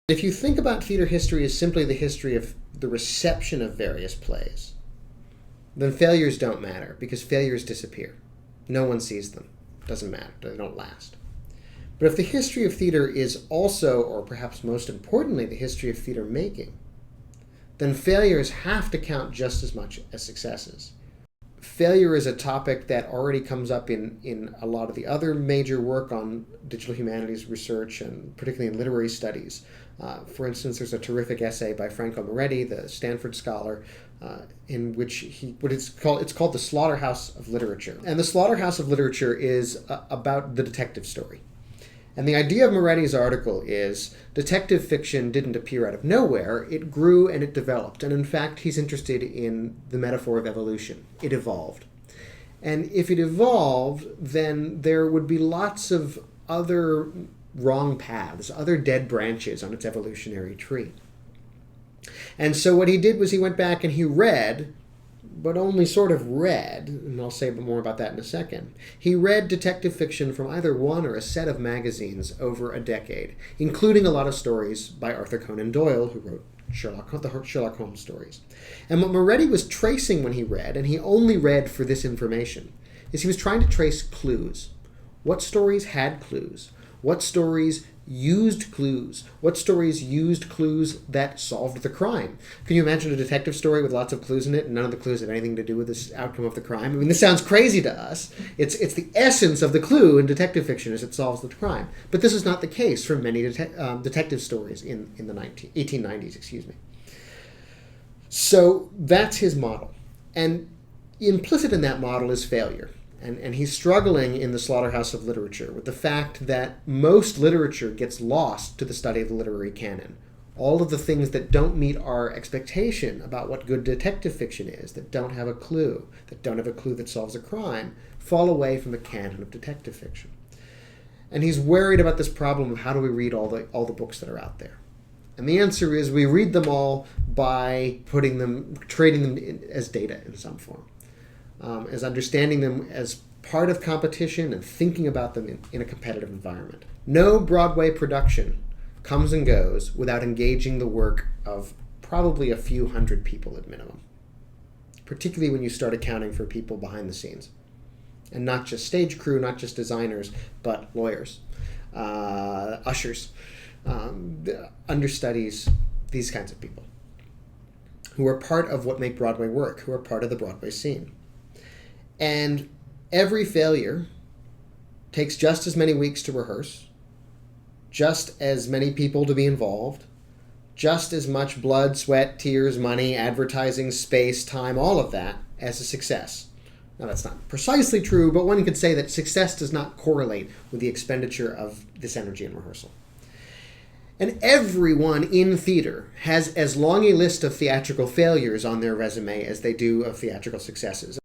If you think about theater history as simply the history of the reception of various plays, then failures don't matter, because failures disappear. No one sees them. Doesn't matter. They don't last. But if the history of theater is also, or perhaps most importantly, the history of theater making, then failures have to count just as much as successes. Failure is a topic that already comes up in a lot of the other major work on digital humanities research, and particularly in literary studies. For instance, there's a terrific essay by Franco Moretti, the Stanford scholar, in which it's called The Slaughterhouse of Literature. And The Slaughterhouse of Literature is about the detective story. And the idea of Moretti's article is detective fiction didn't appear out of nowhere. It grew and it developed. And in fact, he's interested in the metaphor of evolution. It evolved. And if it evolved, then there would be lots of other wrong paths, other dead branches on its evolutionary tree. And so what he did was he went back and he read, but only sort of read, and I'll say more about that in a second. He read detective fiction from either one or a set of magazines over a decade, including a lot of stories by Arthur Conan Doyle, who wrote the Sherlock Holmes stories. And what Moretti was tracing when he read, and he only read for this information, is he was trying to trace clues. What stories had clues? What stories used clues? What stories used clues that solved the crime? Can you imagine a detective story with lots of clues in it and none of the clues have anything to do with this outcome of the crime? I mean, this sounds crazy to us. It's the essence of the clue in detective fiction is it solves the crime. But this is not the case for many detective stories in the 1890s, excuse me. So that's his model. And implicit in that model is failure. And he's struggling in The Slaughterhouse of Literature with the fact that most literature gets lost to the study of the literary canon. All of the things that don't meet our expectation about what good detective fiction is, that don't have a clue that solves a crime, fall away from the canon of detective fiction. And he's worried about this problem of how do we read all the books that are out there. And the answer is we read them all by trading them as data in some form. As understanding them as part of competition and thinking about them in a competitive environment. No Broadway production comes and goes without engaging the work of probably a few hundred people at minimum, particularly when you start accounting for people behind the scenes. And not just stage crew, not just designers, but lawyers, ushers, understudies, these kinds of people who are part of what make Broadway work, who are part of the Broadway scene. And every failure takes just as many weeks to rehearse, just as many people to be involved, just as much blood, sweat, tears, money, advertising, space, time, all of that as a success. Now, that's not precisely true, but one could say that success does not correlate with the expenditure of this energy in rehearsal. And everyone in theater has as long a list of theatrical failures on their resume as they do of theatrical successes.